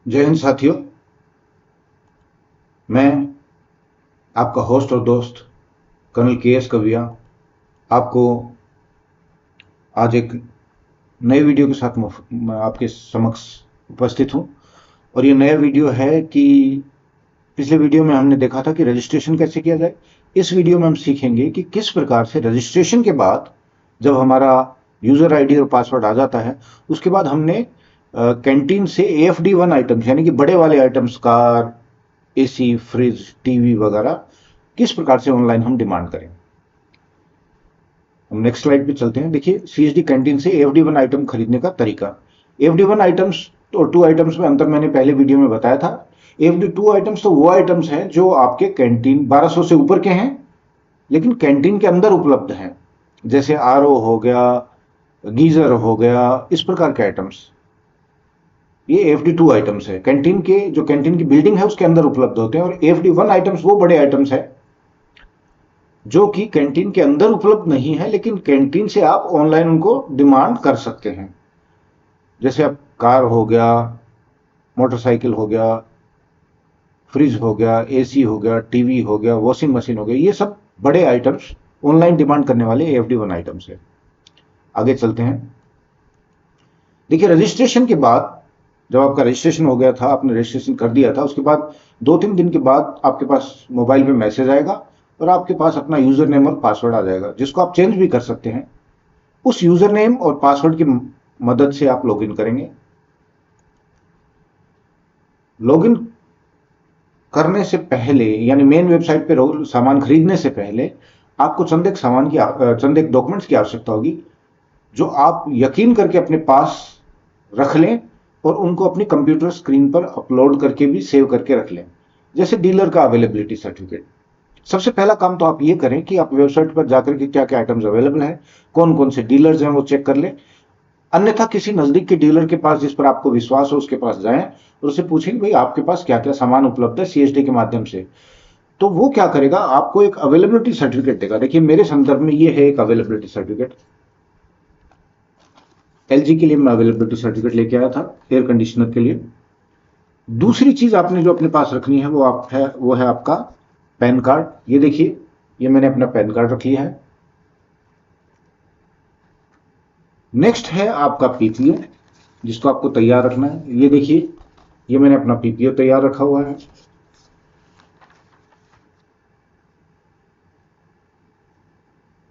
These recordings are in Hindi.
जय हिंद साथियों। मैं आपका होस्ट और दोस्त कर्नल के एस कविया आपको आज एक नए वीडियो के साथ मैं आपके समक्ष उपस्थित हूं। और ये नया वीडियो है कि पिछले वीडियो में हमने देखा था कि रजिस्ट्रेशन कैसे किया जाए। इस वीडियो में हम सीखेंगे कि किस प्रकार से रजिस्ट्रेशन के बाद जब हमारा यूजर आईडी और पासवर्ड आ जाता है उसके बाद हमने कैंटीन से AFD1 आइटम्स यानी कि बड़े वाले items, car, AC, fridge, TV वगैरह किस प्रकार से ऑनलाइन हम डिमांड करें। हम नेक्स्ट स्लाइड पे चलते हैं। देखिए, CSD कैंटीन से AFD1 आइटम खरीदने का तरीका। AFD1 आइटम्स और 2 आइटम्स में अंतर मैंने पहले वीडियो में बताया था। AFD2 आइटम्स तो वो आइटम्स हैं जो आपके कैंटीन 1200 से ऊपर के हैं लेकिन कैंटीन के अंदर उपलब्ध हैं, जैसे RO हो गया, गीजर हो गया, इस प्रकार के आइटम्स। ये AFD2 आइटम्स है, कैंटीन के जो कैंटीन की बिल्डिंग है उसके अंदर उपलब्ध होते हैं। और AFD1 आइटम्स वो बड़े आइटम्स है जो कि कैंटीन के अंदर उपलब्ध नहीं है लेकिन कैंटीन से आप ऑनलाइन उनको डिमांड कर सकते हैं। जैसे अब कार हो गया, मोटरसाइकिल हो गया, फ्रिज हो गया, एसी हो गया, टीवी हो गया, वॉशिंग मशीन हो गया, ये सब बड़े आइटम्स ऑनलाइन डिमांड करने वाले AFD1 आइटम्स है। आगे चलते हैं। देखिए, रजिस्ट्रेशन के बाद जब आपका रजिस्ट्रेशन हो गया था, आपने रजिस्ट्रेशन कर दिया था, उसके बाद 2-3 दिन के बाद आपके पास मोबाइल पे मैसेज आएगा और आपके पास अपना यूजर नेम और पासवर्ड आ जाएगा, जिसको आप चेंज भी कर सकते हैं। उस यूजर नेम और पासवर्ड की मदद से आप लॉगिन करेंगे। लॉगिन करने से पहले यानी मेन वेबसाइट पे सामान खरीदने से पहले आपको चंद एक डॉक्यूमेंट्स की आवश्यकता होगी जो आप यकीन करके अपने पास रख लें और उनको अपनी कंप्यूटर स्क्रीन पर अपलोड करके भी सेव करके रख लें। जैसे डीलर का अवेलेबिलिटी सर्टिफिकेट। सबसे पहला काम तो आप ये करें कि आप वेबसाइट पर जाकर के क्या क्या आइटम्स अवेलेबल हैं, कौन कौन से डीलर्स हैं वो चेक कर लें। अन्यथा किसी नजदीक के डीलर के पास जिस पर आपको विश्वास हो उसके पास जाएं और उससे पूछें कि भाई आपके पास क्या क्या सामान उपलब्ध है CSD के माध्यम से। तो वो क्या करेगा, आपको एक अवेलेबिलिटी सर्टिफिकेट देगा। देखिए, मेरे संदर्भ में ये है एक अवेलेबिलिटी सर्टिफिकेट। LG के लिए मैं अवेलेबिलिटी सर्टिफिकेट लेके आया था, एयर कंडीशनर के लिए। दूसरी चीज आपने जो अपने पास रखनी है वो है आपका पैन कार्ड। ये देखिए, ये मैंने अपना पैन कार्ड रख लिया है। नेक्स्ट है आपका PPO, जिसको आपको तैयार रखना है। ये देखिए, ये मैंने अपना PPO तैयार रखा हुआ है।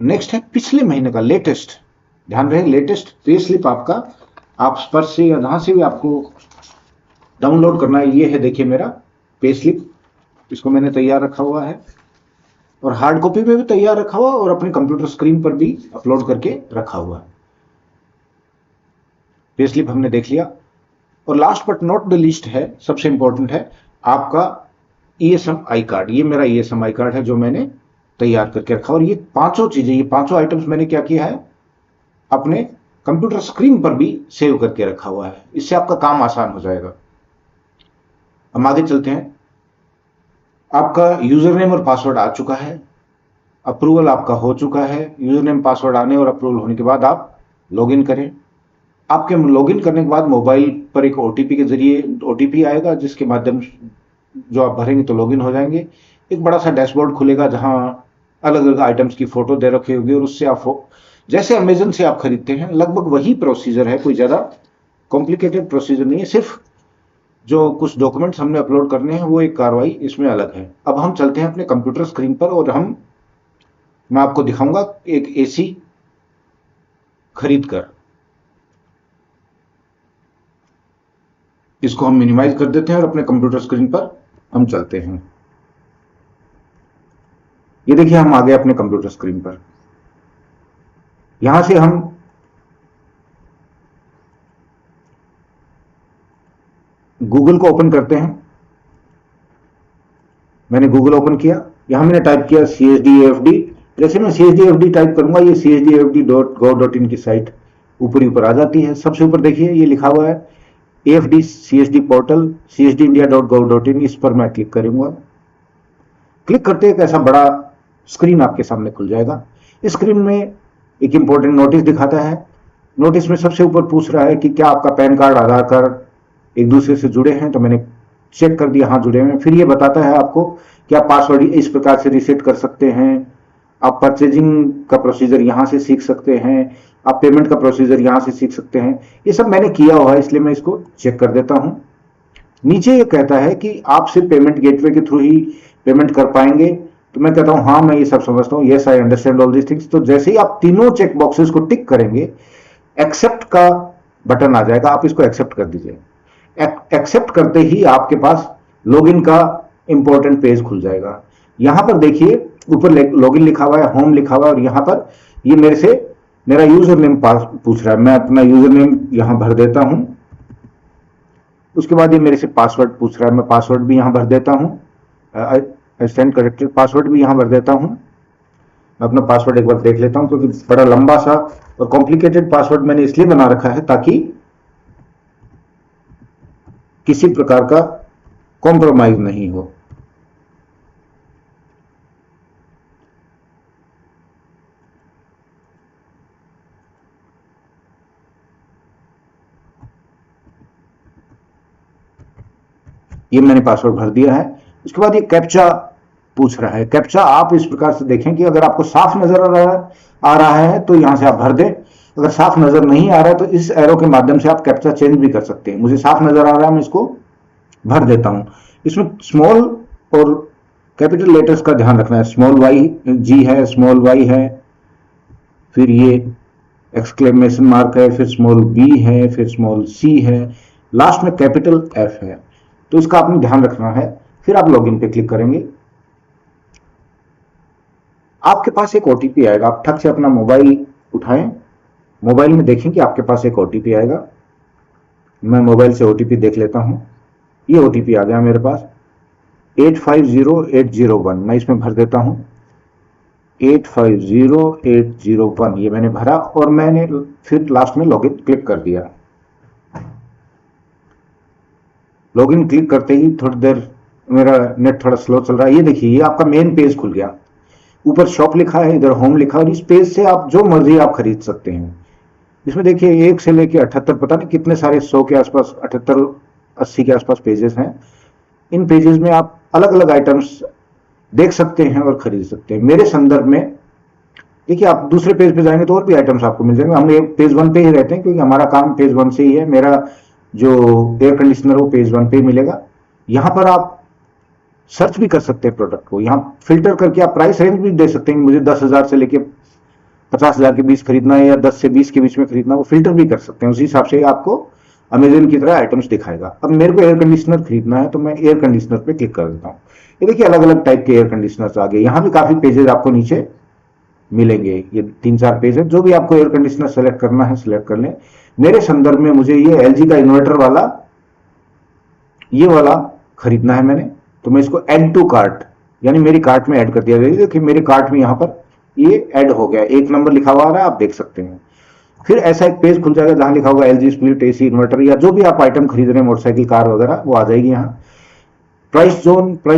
नेक्स्ट है पिछले महीने का लेटेस्ट, ध्यान रहे, लेटेस्ट पे स्लिप आपका, आप स्पर्श से या जहां से भी आपको डाउनलोड करना है। ये है, देखिए, मेरा पे स्लिप, इसको मैंने तैयार रखा हुआ है और हार्ड कॉपी में भी तैयार रखा हुआ और अपने कंप्यूटर स्क्रीन पर भी अपलोड करके रखा हुआ है। पे स्लिप हमने देख लिया। और last but not the least है, सबसे इंपॉर्टेंट है आपका ESM आई कार्ड। ये मेरा ESM आई कार्ड है जो मैंने तैयार करके रखा। और ये पांचों चीजें, ये पांचों आइटम्स मैंने क्या किया है, अपने कंप्यूटर स्क्रीन पर भी सेव करके रखा हुआ है। इससे आपका काम आसान हो जाएगा। हम आगे चलते हैं। आपका यूजर नेम और पासवर्ड आ चुका है, अप्रूवल आपका हो चुका है। यूजर नेम पासवर्ड आने और अप्रूवल होने के बाद आप लॉगिन करें। आपके लॉगिन करने के बाद मोबाइल पर एक OTP के जरिए OTP आएगा, जिसके माध्यम जो आप भरेंगे तो लॉगिन हो जाएंगे। एक बड़ा सा डैशबोर्ड खुलेगा जहां अलग अलग आइटम्स की फोटो दे रखी होगी और उससे आप जैसे अमेजन से आप खरीदते हैं लगभग वही प्रोसीजर है, कोई ज्यादा कॉम्प्लिकेटेड प्रोसीजर नहीं है। सिर्फ जो कुछ डॉक्यूमेंट्स हमने अपलोड करने हैं वो एक कार्रवाई इसमें अलग है। अब हम चलते हैं अपने कंप्यूटर स्क्रीन पर और मैं आपको दिखाऊंगा एक AC खरीद कर। इसको हम मिनिमाइज कर देते हैं और अपने कंप्यूटर स्क्रीन पर हम चलते हैं। ये देखिए, हम आ गए अपने कंप्यूटर स्क्रीन पर। यहां से हम गूगल को ओपन करते हैं। मैंने गूगल ओपन किया, यहां मैंने टाइप किया CSD AFD। जैसे मैं CSD AFD टाइप करूंगा ये CSDAFD.gov.in की साइट ऊपर आ जाती है। सबसे ऊपर देखिए ये लिखा हुआ है AFD CSD पोर्टल CSDindia.gov.in। इस पर मैं क्लिक करूंगा। क्लिक करते एक ऐसा बड़ा स्क्रीन आपके सामने खुल जाएगा। इस स्क्रीन में एक इंपॉर्टेंट नोटिस दिखाता है। नोटिस में सबसे ऊपर पूछ रहा है कि क्या आपका पैन कार्ड, आधार कार्ड एक दूसरे से जुड़े हैं, तो मैंने चेक कर दिया हाँ जुड़े हैं। फिर ये बताता है आपको कि आप पासवर्ड इस प्रकार से रीसेट कर सकते हैं, आप परचेजिंग का प्रोसीजर यहाँ से सीख सकते हैं, आप पेमेंट का प्रोसीजर यहाँ से सीख सकते हैं। ये सब मैंने किया हुआ है, इसलिए मैं इसको चेक कर देता हूँ। नीचे ये कहता है कि आप सिर्फ पेमेंट गेटवे के थ्रू ही पेमेंट कर पाएंगे, तो मैं कहता हूँ हाँ मैं ये सब समझता हूँ, yes I understand all this things. तो जैसे ही आप तीनों चेक बॉक्सेस को टिक करेंगे, एक्सेप्ट का बटन आ जाएगा, आप इसको एक्सेप्ट कर दीजिए। एक्सेप्ट करते ही आपके पास लॉगिन का इंपॉर्टेंट पेज खुल जाएगा। यहां पर देखिए ऊपर लॉगिन लिखा हुआ है, होम लिखा हुआ है, और यहां पर ये मेरे से मेरा यूजर नेम पूछ रहा है। मैं अपना यूजर नेम यहां भर देता हूं। उसके बाद ये मेरे से पासवर्ड पूछ रहा है, मैं पासवर्ड भी यहां भर देता हूं। स्टैंड करेक्टेड पासवर्ड भी यहां भर देता हूं। मैं अपना पासवर्ड एक बार देख लेता हूं, क्योंकि बड़ा लंबा सा और कॉम्प्लिकेटेड पासवर्ड मैंने इसलिए बना रखा है ताकि किसी प्रकार का कॉम्प्रोमाइज नहीं हो। ये मैंने पासवर्ड भर दिया है। उसके बाद ये कैप्चा पूछ रहा है। कैप्चा आप इस प्रकार से देखें कि अगर आपको साफ नजर आ रहा है तो यहां से आप भर दें, अगर साफ नजर नहीं आ रहा है तो इस एरो के माध्यम से आप कैप्चा चेंज भी कर सकते हैं। मुझे साफ नजर आ रहा है, मैं इसको भर देता हूं। इसमें स्मॉल और कैपिटल लेटर्स का ध्यान रखना है। स्मॉल वाई जी है, स्मॉल वाई है, फिर ये एक्सक्लेमेशन मार्क है, फिर स्मॉल बी है, फिर स्मॉल सी है, लास्ट में कैपिटल एफ है। तो इसका आपने ध्यान रखना है। फिर आप लॉगिन पे क्लिक करेंगे, आपके पास एक ओटीपी आएगा। आप ठक से अपना मोबाइल उठाएं, मोबाइल में देखें कि आपके पास एक ओटीपी आएगा। मैं मोबाइल से ओटीपी देख लेता हूं। ये ओटीपी आ गया मेरे पास 850801। मैं इसमें भर देता हूं 850801। ये मैंने भरा और मैंने फिर लास्ट में लॉगिन क्लिक कर दिया। लॉगिन क्लिक करते ही थोड़ी देर मेरा नेट थोड़ा स्लो चल रहा है। ये देखिए ये आपका मेन पेज खुल गया। ऊपर शॉप लिखा है, इधर होम लिखा है, और इस पेज से आप जो मर्जी आप खरीद सकते हैं। इसमें देखिए 1 से लेके 78 पता नहीं कितने सारे 100 के आसपास, 78 80 के आसपास पेजेस हैं। इन पेजेस में आप अलग अलग आइटम्स देख सकते हैं और खरीद सकते हैं। मेरे संदर्भ में देखिए आप दूसरे पेज पे जाएंगे तो और भी आइटम्स आपको मिल जाएंगे। हम एक पेज 1 पे ही रहते हैं क्योंकि हमारा काम पेज 1 से ही है। मेरा जो एयर कंडीशनर वो पेज 1 पे ही मिलेगा। यहां पर आप सर्च भी कर सकते हैं प्रोडक्ट को। यहां फिल्टर करके आप प्राइस रेंज भी दे सकते हैं, मुझे 10,000 से लेके 50,000 के बीच खरीदना है या 10 से 20 के बीच में खरीदना, वो फिल्टर भी कर सकते हैं। उसी हिसाब से आपको अमेजन की तरह आइटम्स दिखाएगा। अब मेरे को एयर कंडीशनर खरीदना है तो मैं एयर कंडीशनर पे क्लिक कर देता हूँ। ये देखिए अलग अलग टाइप के एयर कंडीशनर आ गए। यहाँ भी काफी पेजेस आपको नीचे मिलेंगे। ये 3-4 पेज है। जो भी आपको एयर कंडीशनर सेलेक्ट करना है सेलेक्ट कर लें। मेरे संदर्भ में मुझे ये एलजी का इन्वर्टर वाला ये वाला खरीदना है मैंने, तो मैं इसको ऐड टू कार्ट यानी मेरी कार्ट में ऐड कर दिया जाएगा। देखिए मेरे कार्ट में यहाँ पर ये ऐड हो गया, 1 नंबर लिखा हुआ आ रहा है, आप देख सकते हैं। फिर ऐसा एक पेज खुल जाएगा जहां लिखा होगा एलजी स्प्लिट एसी इन्वर्टर या जो भी आप आइटम खरीद रहे हैं, मोटरसाइकिल कार वगैरह, वो आ जाएगी यहाँ। प्राइस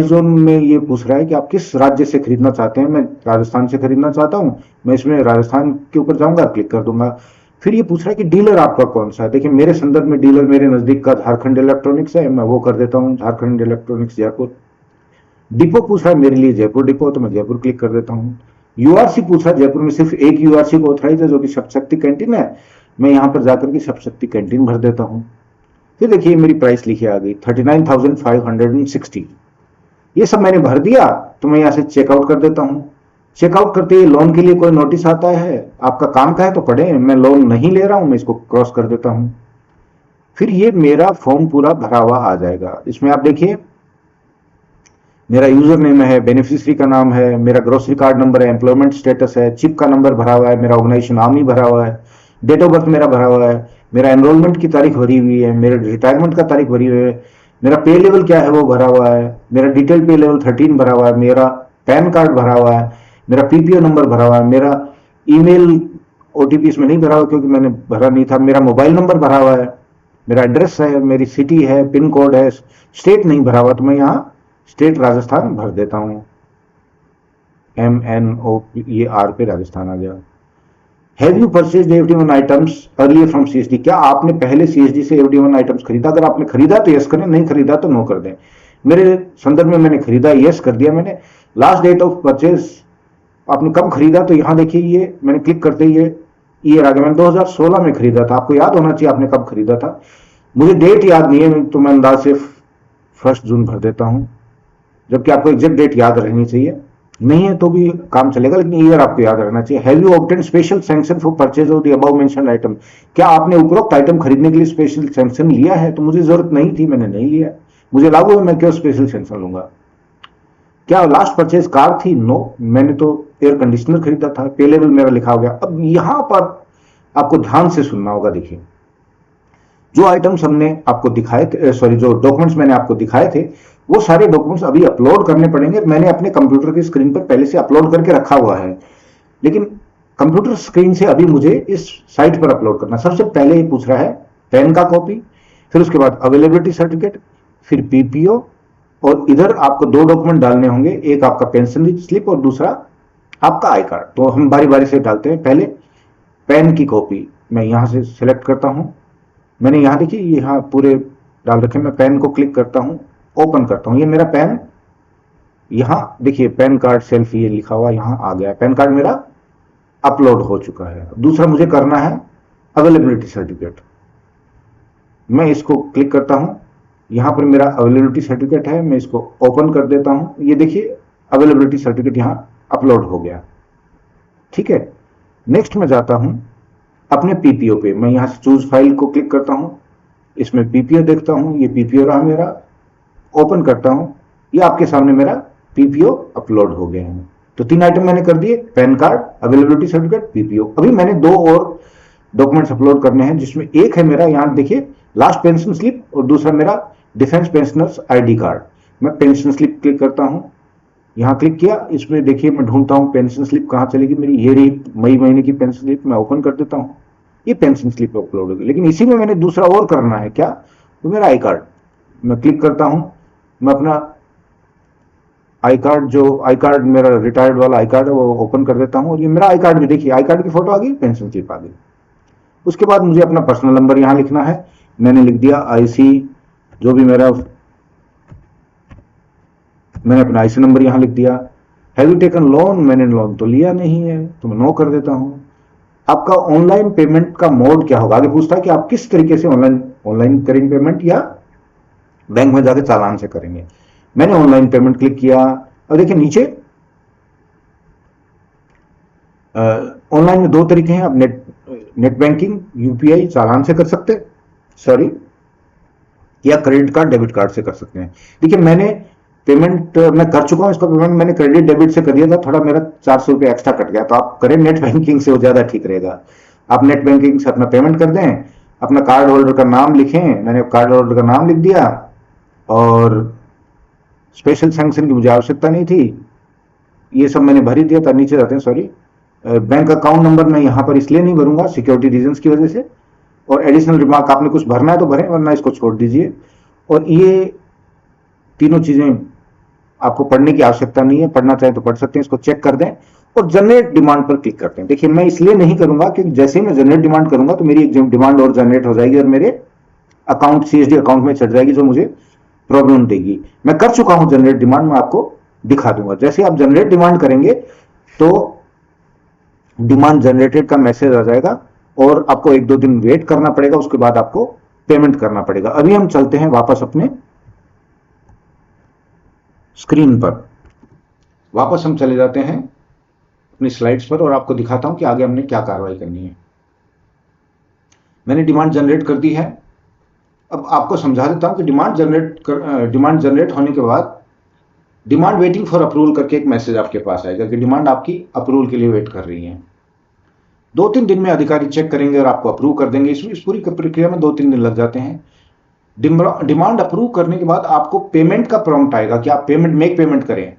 जोन में ये पूछ रहा है कि आप किस राज्य से खरीदना चाहते हैं। मैं राजस्थान से खरीदना चाहता हूं, मैं इसमें राजस्थान के ऊपर जाऊंगा, क्लिक कर दूंगा। फिर ये पूछ रहा है कि डीलर आपका कौन सा है। देखिए मेरे संदर्भ में डीलर मेरे नजदीक का झारखंड इलेक्ट्रॉनिक्स है, मैं वो कर देता हूँ, झारखंड इलेक्ट्रॉनिक्स जयपुर। डिपो पूछ रहा है मेरे लिए जयपुर डिपो, तो मैं जयपुर क्लिक कर देता हूँ। यूआरसी पूछ रहा है, जयपुर में सिर्फ एक यूआरसी को ऑथराइज है जो कि शक्ति कैंटीन है। मैं यहाँ पर जाकर के शक्ति कैंटीन भर देता हूँ। फिर देखिए मेरी प्राइस लिखी आ गई 39,560। ये सब मैंने भर दिया, तो मैं यहाँ से चेकआउट कर देता हूँ। चेकआउट करते ही लोन के लिए कोई नोटिस आता है, आपका काम का है तो पढ़े, मैं लोन नहीं ले रहा हूँ, मैं इसको क्रॉस कर देता हूँ। फिर ये मेरा फॉर्म पूरा भरा हुआ आ जाएगा। इसमें आप देखिए मेरा यूजर नेम है, बेनिफिशियरी का नाम है, मेरा ग्रोसरी कार्ड नंबर है, एम्प्लॉयमेंट स्टेटस है, चिप का नंबर भरा हुआ है, मेरा ऑर्गेनाइजेशन आर्मी भरा हुआ है, डेट ऑफ बर्थ मेरा भरा हुआ है, मेरा एनरोलमेंट की तारीख भरी हुई है, मेरे रिटायरमेंट का तारीख भरी हुई है, मेरा पे लेवल क्या है वो भरा हुआ है, मेरा डिटेल पे लेवल 13 भरा हुआ है, मेरा पैन कार्ड भरा हुआ है, मेरा पीपीओ नंबर भरा हुआ है, मेरा ईमेल ओटीपी इसमें नहीं भरा हुआ क्योंकि मैंने भरा नहीं था, मेरा मोबाइल नंबर भरा हुआ है, मेरा एड्रेस है, मेरी सिटी है, पिन कोड है, स्टेट नहीं भरा हुआ तो मैं यहाँ स्टेट राजस्थान भर देता हूँ। MNO ये आर पे राजस्थान आ गया। Have you purchased FD1 items earlier from CSD? क्या आपने पहले CSD से FD1 आइटम्स खरीदा? अगर आपने खरीदा तो यस करें, नहीं खरीदा तो नो कर दें। मेरे संदर्भ में मैंने खरीदा, यस कर दिया मैंने। लास्ट डेट ऑफ परचेज आपने कब खरीदा? तो यहाँ देखिए, ये मैंने क्लिक करते ही ये ईयर आ गया। मैंने 2016 में खरीदा था। आपको याद होना चाहिए आपने कब खरीदा था। मुझे डेट याद नहीं है, तो मैं अंदाज से 1 जून भर देता हूं, जबकि आपको एग्जैक्ट डेट याद रहनी चाहिए। नहीं है तो भी काम चलेगा, लेकिन ईयर आपको याद रहना चाहिए। Have you obtain special sanction for purchase of the above mentioned item? क्या आपने उपरोक्त आइटम खरीदने के लिए स्पेशल सैंक्शन लिया है? तो मुझे जरूरत नहीं थी, मैंने नहीं लिया। मुझे लागू है, मैं क्यों स्पेशल सैंक्शन लूंगा? क्या लास्ट परचेज कार थी? नो, मैंने तो एयर कंडीशनर खरीदा था। पे लेवल मेरा लिखा हो गया। अब यहां पर आपको ध्यान से सुनना होगा। देखिए, जो आइटम्स हमने आपको दिखाए थे, सॉरी, जो डॉक्यूमेंट्स मैंने आपको दिखाए थे, वो सारे डॉक्यूमेंट्स अभी अपलोड करने पड़ेंगे। मैंने अपने कंप्यूटर की स्क्रीन पर पहले से अपलोड करके रखा हुआ है, लेकिन कंप्यूटर स्क्रीन से अभी मुझे इस साइट पर अपलोड करना। सबसे पहले ये पूछ रहा है पैन का कॉपी, फिर उसके बाद अवेलेबिलिटी सर्टिफिकेट, फिर PPO, और इधर आपको 2 डॉक्यूमेंट डालने होंगे, एक आपका पेंशन स्लिप और दूसरा आपका आई कार्ड। तो हम बारी बारी से डालते हैं। पहले पैन की कॉपी मैं यहां से सिलेक्ट करता हूं। मैंने यहां देखिए, यहां पूरे डाल रखे। मैं पैन को क्लिक करता हूं, ओपन करता हूं। ये मेरा पैन, यहां देखिए पैन कार्ड सेल्फी ये लिखा हुआ यहां आ गया। पैन कार्ड मेरा अपलोड हो चुका है। दूसरा मुझे करना है अवेलेबिलिटी सर्टिफिकेट। मैं इसको क्लिक करता हूं, यहां पर मेरा अवेलेबिलिटी सर्टिफिकेट है। मैं इसको ओपन कर देता हूं। ये देखिए अवेलेबिलिटी सर्टिफिकेट यहां अपलोड हो गया। ठीक है, नेक्स्ट में जाता हूं अपने PPO पे। मैं यहां से चूज फाइल को क्लिक करता हूं, इसमें PPO देखता हूं। ये PPO रहा मेरा, ओपन करता हूं। ये आपके सामने मेरा PPO अपलोड हो गया है। तो 3 आइटम मैंने कर दिए, pan card, availability certificate, PPO। अभी मैंने 2 और डॉक्यूमेंट्स अपलोड करने हैं, जिसमें एक है मेरा, यहां देखिए, लास्ट पेंशन स्लिप, और दूसरा मेरा डिफेंस पेंशनर्स ID कार्ड। मैं पेंशन स्लिप क्लिक करता हूं, यहां क्लिक किया। इसमें देखिए मैं ढूंढता हूं पेंशन स्लिप कहां चलेगी मेरी। ये रही मई महीने की पेंशन स्लिप। मैं ओपन कर देता हूं, ये पेंशन स्लिप अपलोड होगी। लेकिन इसी में मैंने दूसरा और करना है। क्या? तो मेरा आई कार्ड। मैं क्लिक करता हूं, मैं अपना आई कार्ड मेरा रिटायर्ड वाला आई कार्ड है, वो ओपन कर देता हूं। और ये मेरा आई कार्ड भी देखिए, आई कार्ड की फोटो आ गई, पेंशन स्लिप आ गई। उसके बाद मुझे अपना पर्सनल नंबर यहां लिखना है। मैंने लिख दिया IC, जो भी मेरा, मैंने अपना IC नंबर यहां लिख दिया। Have you taken loan? मैंने लोन तो लिया नहीं है, तो मैं नो कर देता हूं। आपका ऑनलाइन पेमेंट का मोड क्या होगा? आगे पूछता है कि आप किस तरीके से ऑनलाइन करेंगे पेमेंट, या बैंक में जाकर चालान से करेंगे। मैंने ऑनलाइन पेमेंट क्लिक किया। और देखिए नीचे ऑनलाइन में 2 तरीके हैं। आप नेट बैंकिंग, UPI चालान से कर सकते, सॉरी, या क्रेडिट कार्ड, डेबिट कार्ड से कर सकते हैं। देखिए मैंने पेमेंट मैं कर चुका हूं। इसका पेमेंट मैंने क्रेडिट डेबिट से कर दिया था, थोड़ा मेरा 400 रुपये एक्स्ट्रा कट गया। तो आप करें नेट बैंकिंग से, वो ज्यादा ठीक रहेगा। आप नेट बैंकिंग से अपना पेमेंट कर दें, अपना कार्ड होल्डर का नाम लिखें। मैंने कार्ड होल्डर का नाम लिख दिया, और स्पेशल सैंक्शन की मुझे आवश्यकता नहीं थी, ये सब मैंने भर ही दिया था। नीचे जाते हैं, सॉरी, बैंक अकाउंट नंबर मैं यहां पर इसलिए नहीं भरूंगा, सिक्योरिटी रीजंस की वजह से। और एडिशनल रिमार्क, आपने कुछ भरना है तो भरें, वरना इसको छोड़ दीजिए। और ये तीनों चीजें आपको पढ़ने की आवश्यकता नहीं है, पढ़ना चाहे तो पढ़ सकते हैं। इसको चेक कर दें और जनरेट डिमांड पर क्लिक करते हैं। देखिए मैं इसलिए नहीं करूंगा क्योंकि जैसे ही मैं जनरेट डिमांड करूंगा तो मेरी एक डिमांड और जनरेट हो जाएगी और मेरे अकाउंट, CSD अकाउंट में चढ़ जाएगी, जो मुझे प्रॉब्लम देगी। मैं कर चुका हूं जनरेट डिमांड, मैं आपको दिखा दूंगा। जैसे आप जनरेट डिमांड करेंगे तो डिमांड जनरेटेड का मैसेज आ जाएगा, और आपको 1-2 दिन वेट करना पड़ेगा। उसके बाद आपको पेमेंट करना पड़ेगा। अभी हम चलते हैं वापस अपने स्क्रीन पर। वापस हम चले जाते हैं अपनी स्लाइड्स पर, और आपको दिखाता हूं कि आगे हमने क्या कार्रवाई करनी है। मैंने डिमांड जनरेट कर दी है। अब आपको समझा देता हूं कि डिमांड जनरेट होने के बाद डिमांड वेटिंग फॉर अप्रूवल करके एक मैसेज आपके पास आएगा कि डिमांड आपकी अप्रूवल के लिए वेट कर रही है। 2-3 दिन में अधिकारी चेक करेंगे और आपको अप्रूव कर देंगे। इस पूरी प्रक्रिया में 2-3 दिन लग जाते हैं। डिमांड अप्रूव करने के बाद आपको पेमेंट का प्रॉम्प्ट आएगा कि आप मेक पेमेंट करें।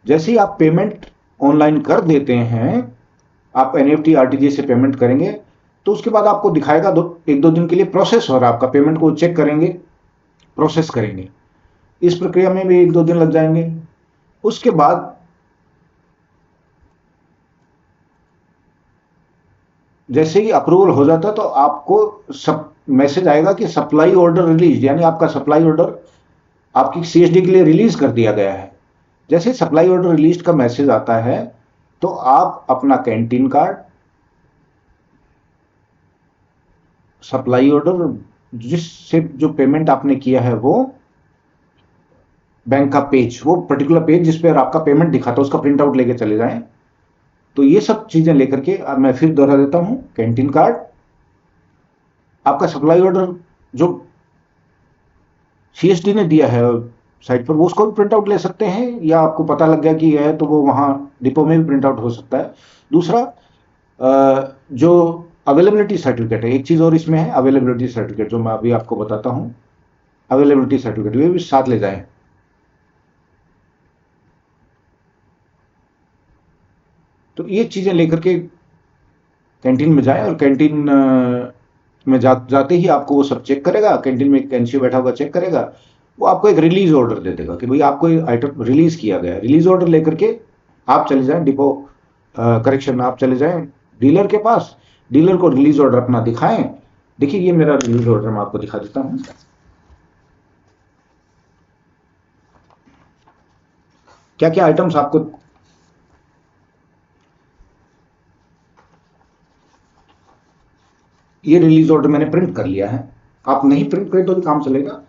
जैसे ही आप पेमेंट ऑनलाइन कर देते हैं, आप NEFT RTGS से पेमेंट करेंगे, तो उसके बाद आपको दिखाएगा 1-2 दिन के लिए प्रोसेस हो रहा है आपका पेमेंट, को चेक करेंगे, प्रोसेस करेंगे। इस प्रक्रिया में भी 1-2 दिन लग जाएंगे। उसके बाद जैसे ही अप्रूवल हो जाता है तो आपको सब मैसेज आएगा कि सप्लाई ऑर्डर रिलीज, यानी आपका सप्लाई ऑर्डर आपकी सीएसडी के लिए रिलीज कर दिया गया है। जैसे सप्लाई ऑर्डर रिलीज का मैसेज आता है तो आप अपना कैंटीन कार्ड, सप्लाई ऑर्डर, जिससे जो पेमेंट आपने किया है वो बैंक का पेज, वो पर्टिकुलर पेज जिस पर आपका पेमेंट दिखाता है, उसका प्रिंट आउट लेके चले जाएं। तो ये सब चीजें लेकर के अब मैं फिर दोहरा देता हूं, कैंटीन कार्ड, आपका सप्लाई ऑर्डर जो सीएसडी ने दिया है साइट पर, वो उसको भी प्रिंट आउट ले सकते हैं, या आपको पता लग गया कि यह है तो वो वहां डिपो में भी प्रिंट आउट हो सकता है। दूसरा, जो अवेलेबिलिटी सर्टिफिकेट है, एक चीज और इसमें है, अवेलेबिलिटी सर्टिफिकेट, जो मैं अभी आपको बताता हूं, अवेलेबिलिटी सर्टिफिकेट ये भी साथ ले जाएं। तो ये चीजें लेकर के कैंटीन में जाएं, और कैंटीन में जाते ही आपको वो सब चेक करेगा, कैंटीन में एक एनसीओ बैठा हुआ चेक करेगा, वो आपको एक रिलीज ऑर्डर दे देगा कि भाई आपको ये आइटम रिलीज किया गया है। रिलीज ऑर्डर लेकर के आप चले जाएं डिपो, करेक्शन, आप चले जाएं डीलर के पास, डीलर को रिलीज ऑर्डर अपना दिखाएं। देखिए ये मेरा रिलीज ऑर्डर मैं आपको दिखा देता हूं। क्या क्या आइटम्स आपको, ये रिलीज ऑर्डर मैंने प्रिंट कर लिया है, आप नहीं प्रिंट करें तो भी काम चलेगा,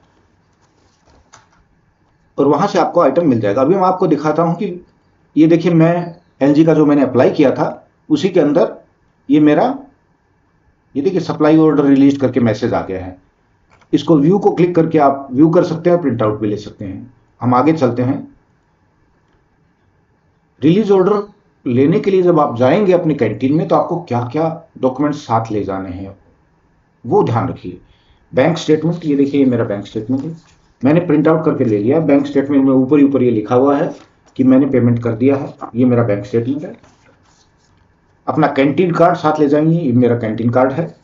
और वहां से आपको आइटम मिल जाएगा। अभी मैं आपको दिखाता हूं कि ये देखिए, मैं एलजी का जो मैंने अप्लाई किया था उसी के अंदर ये मेरा, ये देखिए सप्लाई ऑर्डर रिलीज करके मैसेज आ गया है। इसको व्यू को क्लिक करके आप व्यू कर सकते हैं, प्रिंट आउट भी ले सकते हैं। हम आगे चलते हैं। रिलीज ऑर्डर लेने के लिए जब आप जाएंगे अपनी कैंटीन में तो आपको क्या क्या डॉक्यूमेंट्स साथ ले जाने हैं वो ध्यान रखिए। बैंक स्टेटमेंट, ये देखिए ये मेरा बैंक स्टेटमेंट है, मैंने प्रिंट आउट करके ले लिया। बैंक स्टेटमेंट में ऊपर ऊपर ये लिखा हुआ है कि मैंने पेमेंट कर दिया है, ये मेरा बैंक स्टेटमेंट है। अपना कैंटीन कार्ड साथ ले जाएंगे, ये मेरा कैंटीन कार्ड है।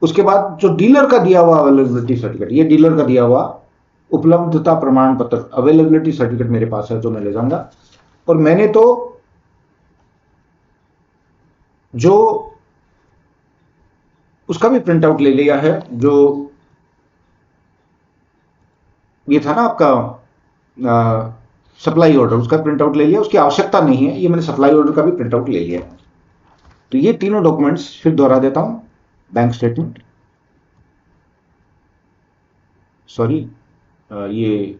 उसके बाद जो डीलर का दिया हुआ अवेलेबिलिटी सर्टिफिकेट, ये डीलर का दिया हुआ उपलब्धता प्रमाण पत्र, अवेलेबिलिटी सर्टिफिकेट मेरे पास है जो मैं ले जाऊंगा। और मैंने तो जो उसका भी प्रिंट आउट ले लिया है, जो ये था ना आपका सप्लाई ऑर्डर, उसका प्रिंट आउट ले लिया, उसकी आवश्यकता नहीं है, ये मैंने सप्लाई ऑर्डर का भी प्रिंट आउट ले लिया है। तो ये तीनों डॉक्यूमेंट्स फिर दोहरा देता हूं, बैंक स्टेटमेंट, सॉरी ये,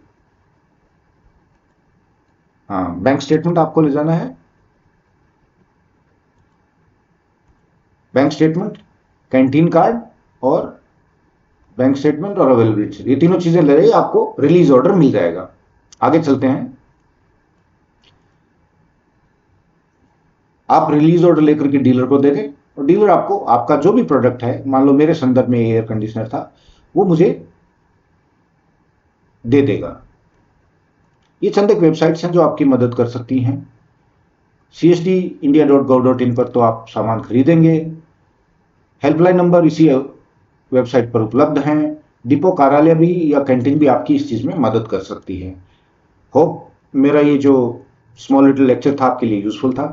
हाँ बैंक स्टेटमेंट आपको ले जाना है, बैंक स्टेटमेंट, कैंटीन कार्ड, और बैंक स्टेटमेंट और अवेलेबिलिटी, ये तीनों चीजें ले रही आपको रिलीज ऑर्डर मिल जाएगा। आगे चलते हैं। आप रिलीज ऑर्डर लेकर के डीलर को दे दें, और डीलर आपको आपका जो भी प्रोडक्ट है, मान लो मेरे संदर्भ में एयर कंडीशनर था, वो मुझे दे देगा। ये चंद एक वेबसाइट्स हैं जो आपकी मदद कर सकती हैं। csdindia.gov.in पर तो आप सामान खरीदेंगे, हेल्पलाइन नंबर इसी वेबसाइट पर उपलब्ध हैं। डिपो कार्यालय भी या कैंटीन भी आपकी इस चीज में मदद कर सकती है। होप मेरा ये जो स्मॉल लिटिल लेक्चर था आपके लिए यूजफुल था,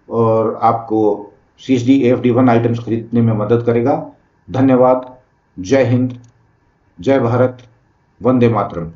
और आपको CSD AFD1 आइटम्स खरीदने में मदद करेगा। धन्यवाद। जय हिंद, जय भारत, वंदे मातरम।